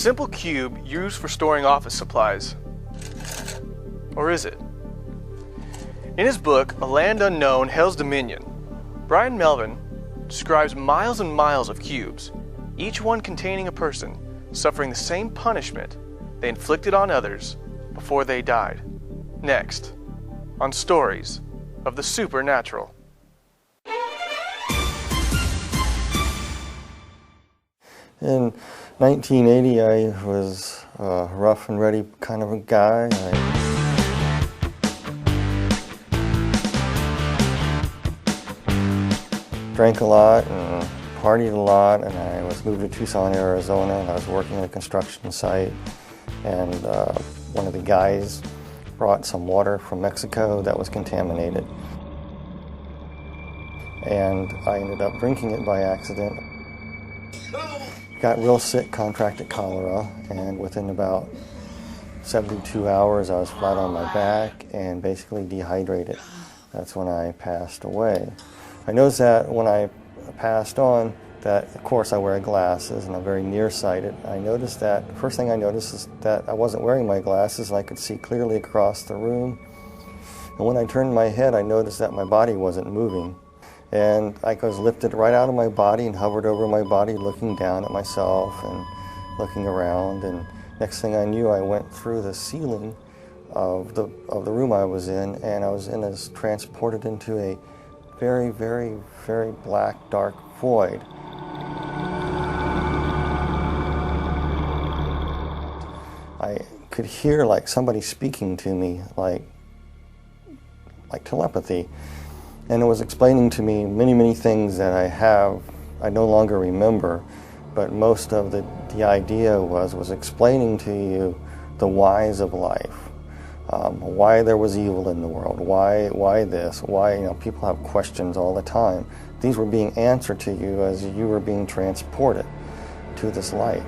simple cube used for storing office supplies. Or is it? In his book, A Land Unknown, Hell's Dominion, Brian Melvin describes miles and miles of cubes, each one containing a person suffering the same punishment they inflicted on others before they died. Next, on Stories of the Supernatural. In 1980, I was a rough and ready kind of a guy. I drank a lot and partied a lot, and I was moved to Tucson, Arizona, and I was working at a construction site, and one of the guys brought some water from Mexico that was contaminated, and I ended up drinking it by accident. Got real sick, contracted cholera, and within about 72 hours I was flat on my back and basically dehydrated. That's when I passed away. I noticed that when I passed on, that of course I wear glasses and I'm very nearsighted. I noticed that, the first thing I noticed is that I wasn't wearing my glasses and I could see clearly across the room. And when I turned my head, I noticed that my body wasn't moving. And I was lifted right out of my body and hovered over my body, looking down at myself and looking around. And next thing I knew, I went through the ceiling of the room I was in, and I was transported into a very, very, very black, dark void. I could hear like somebody speaking to me, like telepathy. And it was explaining to me many, many things that I no longer remember, but most of the idea was explaining to you the whys of life, why there was evil in the world, why this, why, people have questions all the time. These were being answered to you as you were being transported to this light.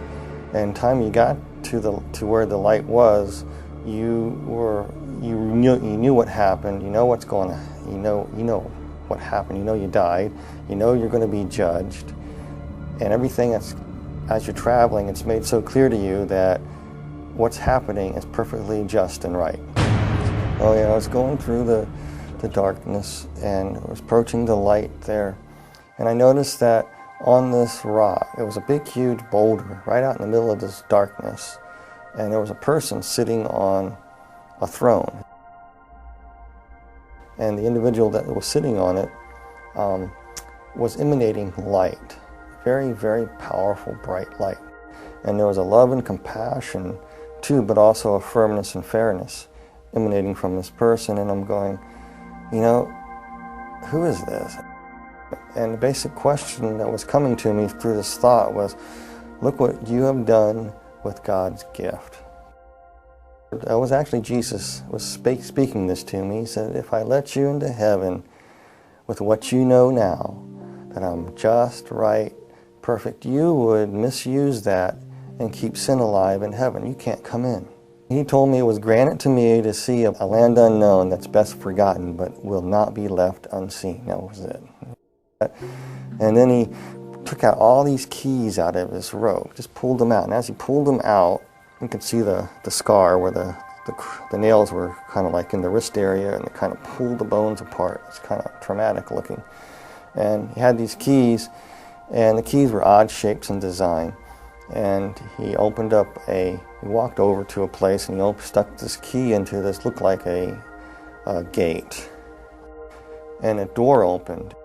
And time you got to where the light was, you knew what happened, you know what's going on. You know what happened, you know you died, you know you're going to be judged, and everything as you're traveling, it's made so clear to you that what's happening is perfectly just and right. Oh yeah, I was going through the darkness and I was approaching the light there, and I noticed that on this rock, it was a big huge boulder right out in the middle of this darkness, and there was a person sitting on a throne. And the individual that was sitting on it was emanating light, very, very powerful, bright light. And there was a love and compassion too, but also a firmness and fairness emanating from this person. And I'm going, who is this? And the basic question that was coming to me through this thought was, look what you have done with God's gift. It was actually Jesus was speaking this to me. He said, if I let you into heaven with what you know now, that I'm just, right, perfect, you would misuse that and keep sin alive in heaven. You can't come in. He told me it was granted to me to see a land unknown that's best forgotten, but will not be left unseen. That was it. And then he took out all these keys out of his robe, just pulled them out. And as he pulled them out, you could see the scar where the nails were kind of like in the wrist area, and they kind of pulled the bones apart. It's kind of traumatic looking. And he had these keys, and the keys were odd shapes and design. And he walked over to a place, and he stuck this key into this, looked like a gate. And a door opened.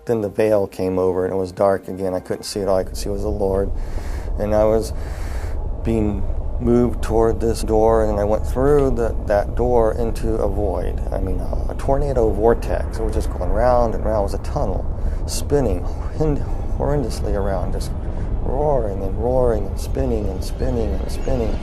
Then the veil came over, and it was dark again. I couldn't see it. All I could see was the Lord. And I was being moved toward this door, and I went through that door into a void. A tornado vortex. It was just going round and round. It was a tunnel, spinning horrendously around, just roaring and roaring and spinning and spinning and spinning.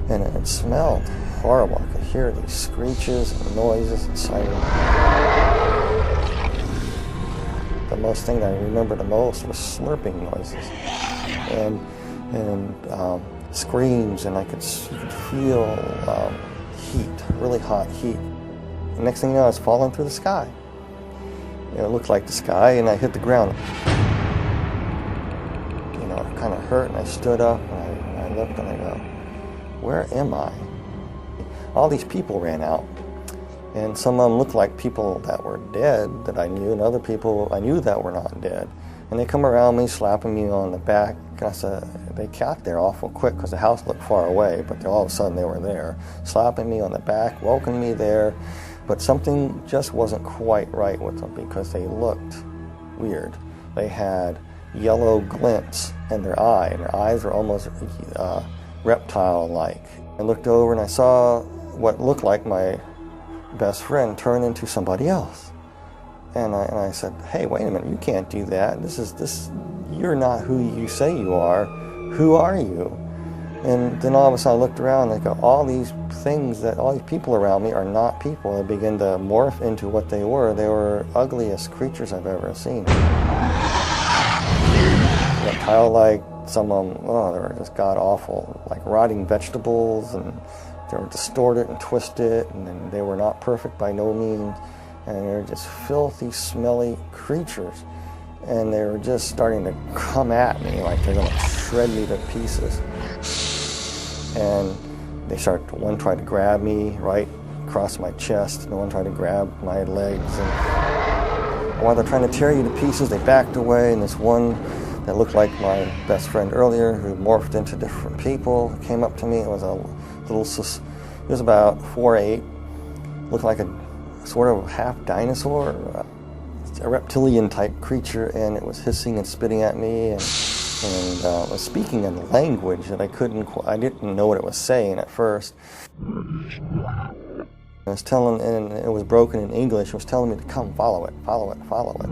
And it smelled horrible. I could hear these screeches and noises and sirens. The most thing that I remember the most was slurping noises and screams, and I could feel heat, really hot heat. The next thing you know, I was falling through the sky. It looked like the sky, and I hit the ground. It kind of hurt, and I stood up, and I looked, and I go, where am I? All these people ran out, and some of them looked like people that were dead that I knew, and other people I knew that were not dead. And they come around me, slapping me on the back. They got there awful quick because the house looked far away, but all of a sudden they were there, slapping me on the back, welcoming me there. But something just wasn't quite right with them because they looked weird. They had yellow glints in their eye, and their eyes were almost reptile-like. I looked over and I saw what looked like my best friend turn into somebody else. And I said, hey, wait a minute, you can't do that. You're not who you say you are. Who are you? And then all of a sudden I looked around and I go, all these people around me are not people. They began to morph into what they were. They were ugliest creatures I've ever seen. Reptile-like, some of them, they were just god-awful, like rotting vegetables, and they were distorted and twisted, and then they were not perfect by no means, and they were just filthy, smelly creatures. And they were just starting to come at me like they're going to shred me to pieces. And one tried to grab me right across my chest, and one tried to grab my legs. And while they're trying to tear you to pieces, they backed away, and this one that looked like my best friend earlier, who morphed into different people, came up to me. It was he was about 4'8", looked like a sort of half dinosaur, a reptilian type creature, and it was hissing and spitting at me, and was speaking in a language that I didn't know what it was saying at first. I was telling, and it was broken in English. It was telling me to come, follow it, follow it, follow it.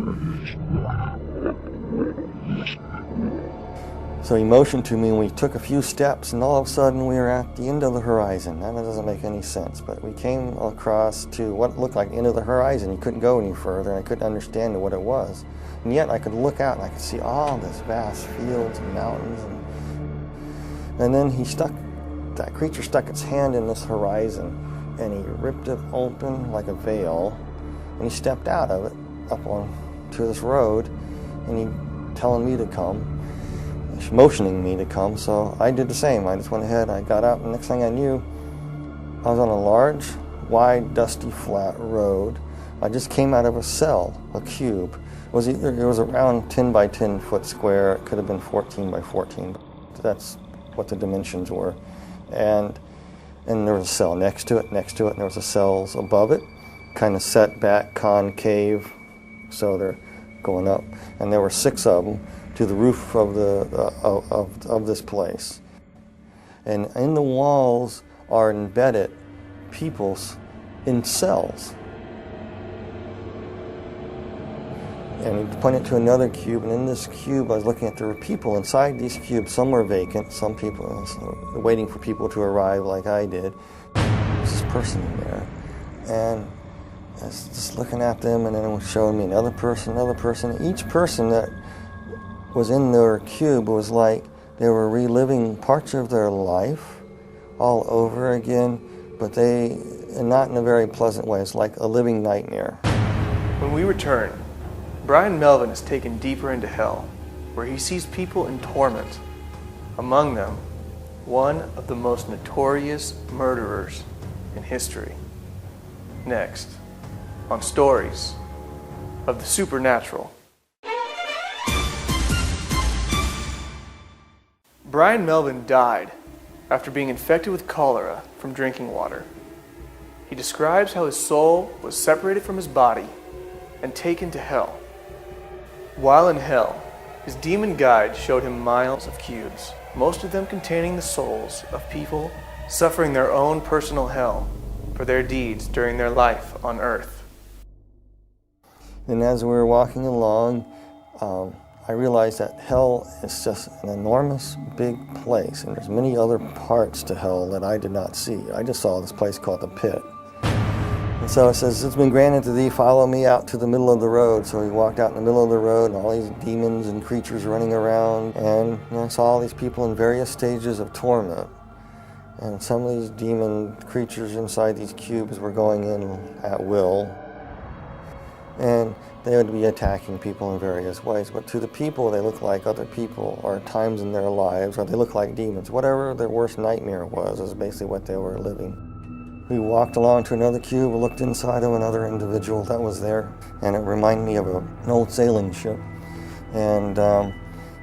So he motioned to me, and we took a few steps, and all of a sudden we were at the end of the horizon. That doesn't make any sense, but we came across to what looked like the end of the horizon. You couldn't go any further, and I couldn't understand what it was. And yet I could look out, and I could see all this vast fields and mountains. And then that creature stuck its hand in this horizon, and he ripped it open like a veil, and he stepped out of it up onto this road, and he telling me to come, motioning me to come, so I did the same. I just went ahead, I got out, and the next thing I knew, I was on a large, wide, dusty, flat road. I just came out of a cell, a cube. It was around 10 by 10 foot square. It could have been 14 by 14, but that's what the dimensions were. And there was a cell next to it, and there was a cells above it, kind of set back, concave, so they're going up. And there were 6 of them to the roof of this place. And in the walls are embedded peoples in cells. And he pointed to another cube, and in this cube I was looking at there were people inside these cubes. Some were vacant, some people waiting for people to arrive like I did. There's this person in there, and I was just looking at them, and then it was showing me another person. Each person that was in their cube was like they were reliving parts of their life all over again, but not in a very pleasant way. It's like a living nightmare. When we return, Brian Melvin is taken deeper into hell, where he sees people in torment. Among them, one of the most notorious murderers in history. Next, on Stories of the Supernatural. Brian Melvin died after being infected with cholera from drinking water. He describes how his soul was separated from his body and taken to hell. While in hell, his demon guide showed him miles of cubes, most of them containing the souls of people suffering their own personal hell for their deeds during their life on earth. And as we were walking along, I realized that hell is just an enormous big place, and there's many other parts to hell that I did not see. I just saw this place called the pit. And so it says, it's been granted to thee, follow me out to the middle of the road. So he walked out in the middle of the road, and all these demons and creatures running around, and I saw all these people in various stages of torment. And some of these demon creatures inside these cubes were going in at will. and they would be attacking people in various ways. But to the people, they look like other people, or times in their lives, or they look like demons. Whatever their worst nightmare was is basically what they were living. We walked along to another cube, looked inside of another individual that was there, and it reminded me of an old sailing ship. And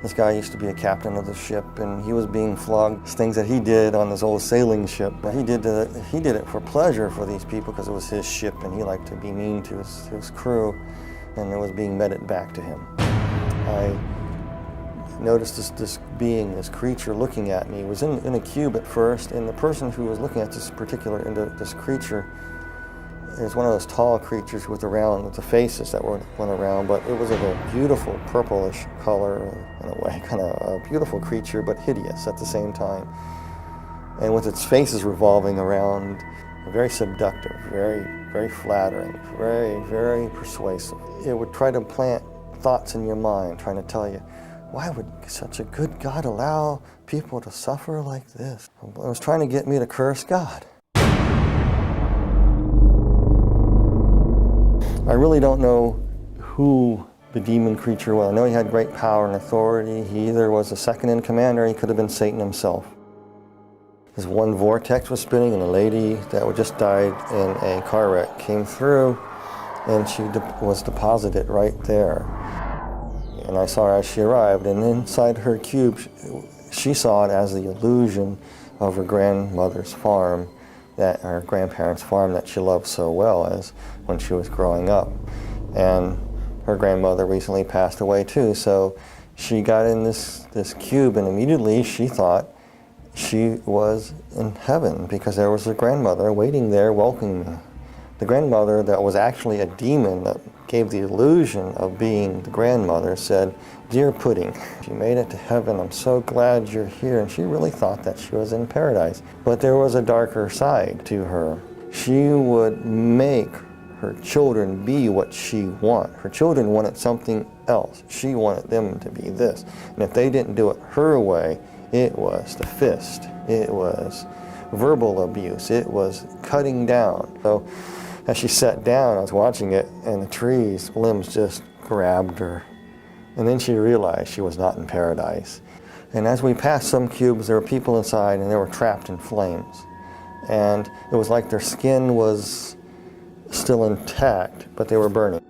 this guy used to be a captain of the ship, and he was being flogged. Things that he did on this old sailing ship, but he did it for pleasure for these people because it was his ship, and he liked to be mean to his crew, and it was being meted back to him. I noticed this being, this creature looking at me. It was in a cube at first, and the person who was looking at this creature is one of those tall creatures with the faces that went around, but it was of a beautiful purplish color in a way, kind of a beautiful creature, but hideous at the same time. And with its faces revolving around, very seductive, very, very flattering, very, very persuasive. It would try to plant thoughts in your mind, trying to tell you, why would such a good God allow people to suffer like this? It was trying to get me to curse God. I really don't know who the demon creature was. I know he had great power and authority. He either was the second in command or he could have been Satan himself. This one vortex was spinning, and a lady that had just died in a car wreck came through, and she was deposited right there. And I saw her as she arrived, and inside her cube, she saw it as the illusion of her grandmother's farm, her grandparents' farm that she loved so well as when she was growing up. And her grandmother recently passed away too, so she got in this cube, and immediately she thought she was in heaven because there was a grandmother waiting there welcoming me. The grandmother that was actually a demon that gave the illusion of being the grandmother said, "Dear Pudding, you made it to heaven. I'm so glad you're here." And she really thought that she was in paradise. But there was a darker side to her. She would make her children be what she wanted. Her children wanted something else. She wanted them to be this. And if they didn't do it her way, it was the fist. It was verbal abuse. It was cutting down. So as she sat down, I was watching it, and the tree's limbs just grabbed her. And then she realized she was not in paradise. And as we passed some cubes, there were people inside, and they were trapped in flames. And it was like their skin was still intact, but they were burning.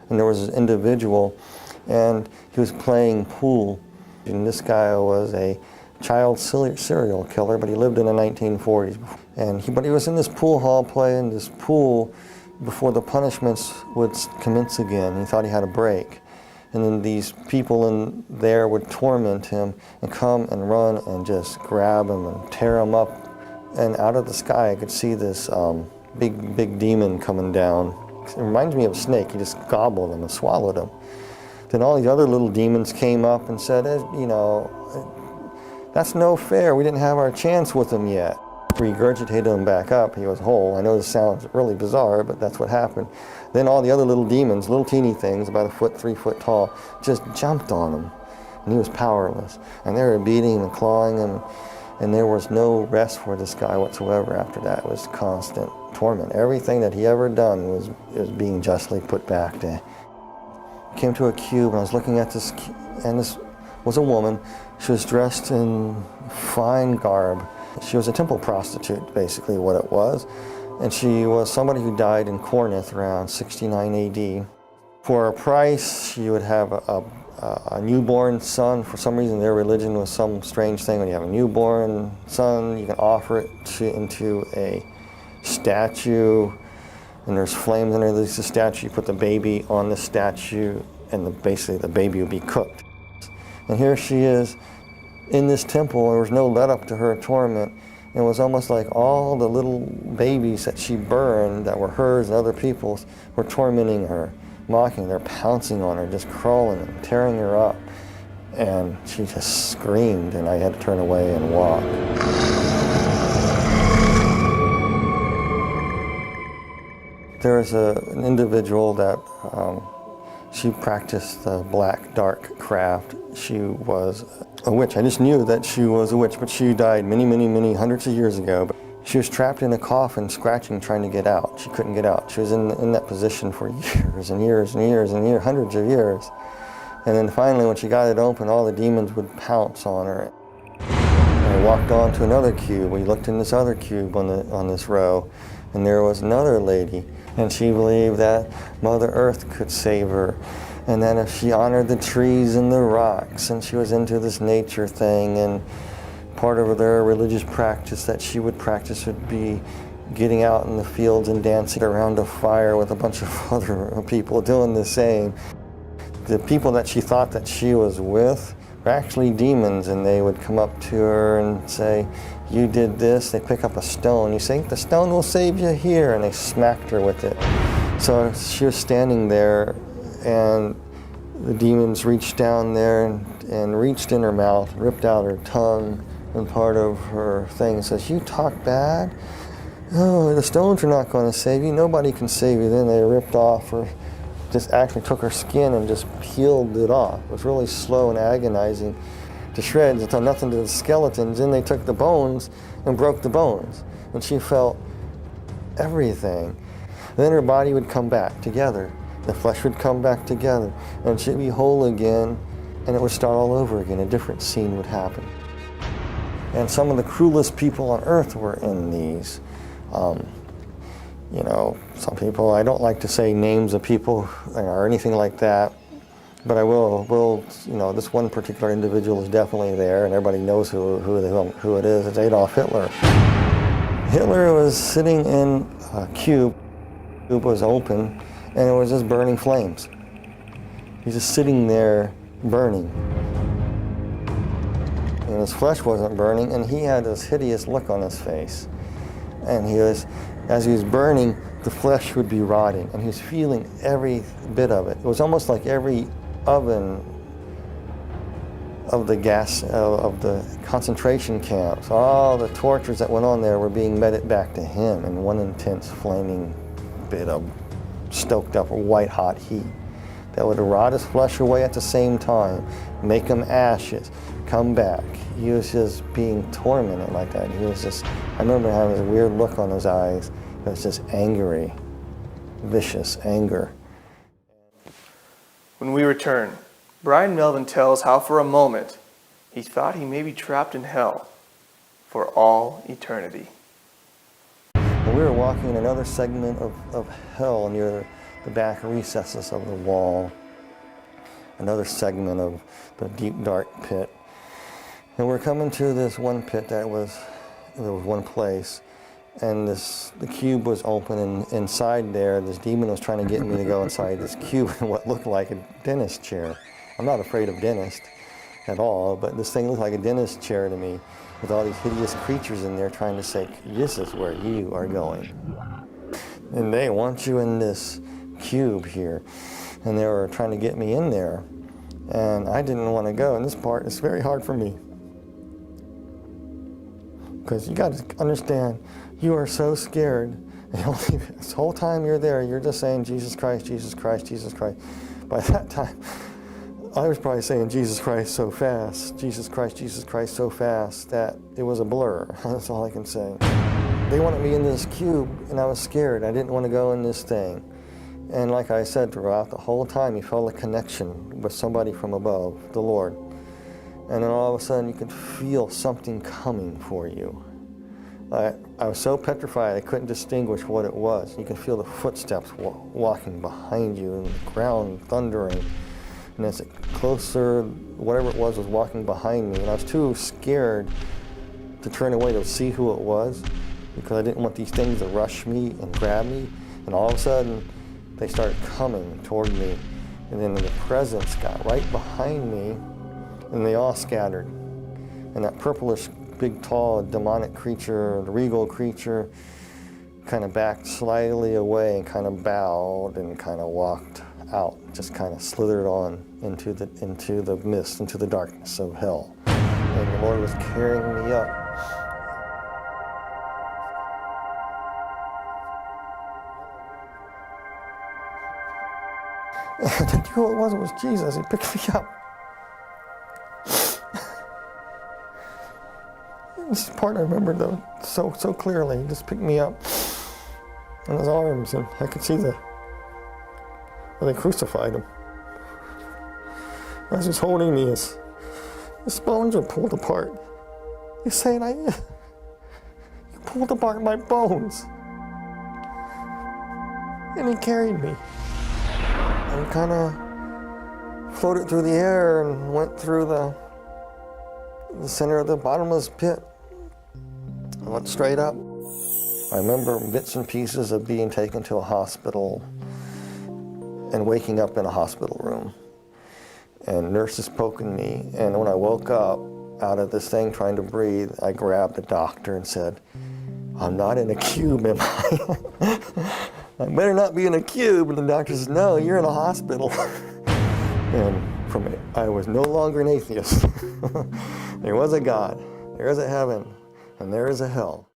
And there was this individual, and he was playing pool. And this guy was a child serial killer, but he lived in the 1940s. But he was in this pool hall playing this pool before the punishments would commence again. He thought he had a break. And then these people in there would torment him and come and run and just grab him and tear him up. And out of the sky, I could see this big demon coming down. It reminds me of a snake. He just gobbled him and swallowed him. Then all these other little demons came up and said, that's no fair. We didn't have our chance with him yet. Regurgitated him back up. He was whole. I know this sounds really bizarre, but that's what happened. Then all the other little demons, little teeny things, about 3 foot tall, just jumped on him. And he was powerless. And they were beating him and clawing him. And there was no rest for this guy whatsoever after that. It was constant torment. Everything that he ever done was being justly put back to him. I came to a cube, and I was looking at this, and this was a woman. She was dressed in fine garb. She was a temple prostitute, basically what it was. And she was somebody who died in Corinth around 69 AD. For a price, she would have a newborn son. For some reason, their religion was some strange thing. When you have a newborn son, you can offer it into a statue, and there's flames underneath the statue. You put the baby on the statue, and basically the baby would be cooked. And here she is in this temple. There was no let up to her torment. It was almost like all the little babies that she burned that were hers and other people's were tormenting her, mocking her, pouncing on her, just crawling and tearing her up. And she just screamed, and I had to turn away and walk. There was an individual that she practiced the black dark craft. She was a witch. I just knew that she was a witch, but she died many hundreds of years ago. She was trapped in a coffin, scratching, trying to get out. She couldn't get out. She was in that position for years and years and years and years, hundreds of years. And then finally, when she got it open, all the demons would pounce on her. And I walked on to another cube. We looked in this other cube on this row, and there was another lady. And she believed that Mother Earth could save her. And that if she honored the trees and the rocks, and she was into this nature thing, and part of their religious practice that she would practice would be getting out in the fields and dancing around a fire with a bunch of other people doing the same. The people that she thought that she was with were actually demons, and they would come up to her and say, "You did this." They pick up a stone. You say, "The stone will save you here," and they smacked her with it. So she was standing there, and the demons reached down there and reached in her mouth, ripped out her tongue and part of her thing, and says, "You talk bad? Oh, the stones are not going to save you. Nobody can save you." Then they ripped off her, just actually took her skin and just peeled it off. It was really slow and agonizing to shreds until nothing to the skeletons. Then they took the bones and broke the bones, and she felt everything. Then her body would come back together. The flesh would come back together, and she'd be whole again, and it would start all over again. A different scene would happen. And some of the cruelest people on earth were in these. Some people, I don't like to say names of people or anything like that, but I will, this one particular individual is definitely there, and everybody knows who it is. It's Adolf Hitler. Hitler was sitting in a cube. The cube was open, and it was just burning flames. He's just sitting there burning. And his flesh wasn't burning, and he had this hideous look on his face. And as he was burning, the flesh would be rotting, and he was feeling every bit of it. It was almost like every oven of the gas, of the concentration camps, all the tortures that went on there were being meted back to him in one intense flaming bit of stoked up white hot heat that would rot his flesh away at the same time, make him ashes, come back. He was just being tormented like that. I remember having this weird look on his eyes. It was just angry, vicious anger. When we return, Brian Melvin tells how for a moment he thought he may be trapped in hell for all eternity. We were walking in another segment of hell near the back recesses of the wall, another segment of the deep dark pit. And we're coming to this one pit there was one place, and the cube was open, and inside there, this demon was trying to get me to go inside this cube in what looked like a dentist chair. I'm not afraid of dentists at all, but this thing looked like a dentist chair to me, with all these hideous creatures in there trying to say, "This is where you are going. And they want you in this cube here." And they were trying to get me in there, and I didn't want to go. And this part is very hard for me, because you got to understand, you are so scared. And this whole time you're there, you're just saying, "Jesus Christ, Jesus Christ, Jesus Christ." By that time, I was probably saying "Jesus Christ" so fast, "Jesus Christ" so fast that it was a blur. That's all I can say. They wanted me in this cube, and I was scared. I didn't want to go in this thing. And like I said, throughout the whole time, you felt a connection with somebody from above, the Lord. And then all of a sudden, you could feel something coming for you. I was so petrified, I couldn't distinguish what it was. You could feel the footsteps walking behind you, and the ground thundering. And as it closer, whatever it was walking behind me, and I was too scared to turn away to see who it was, because I didn't want these things to rush me and grab me. And all of a sudden, they started coming toward me. And then the presence got right behind me, and they all scattered. And that purplish, big, tall, demonic creature, the regal creature, kind of backed slightly away and kind of bowed and kind of walked out, just kind of slithered on into the mist, into the darkness of hell. And the Lord was carrying me up. And I think who it was Jesus. He picked me up. This is the part I remember though so clearly. He just picked me up in his arms, and I could see where they crucified him. As he's holding me, his bones are pulled apart. He's saying, you pulled apart my bones. And he carried me and kind of floated through the air and went through the center of the bottomless pit. I went straight up. I remember bits and pieces of being taken to a hospital and waking up in a hospital room and nurses poking me. And when I woke up out of this thing trying to breathe, I grabbed the doctor and said, "I'm not in a cube, am I?" "I better not be in a cube." And the doctor says, "No, you're in a hospital." And from it, I was no longer an atheist. There was a God, there is a heaven, and there is a hell.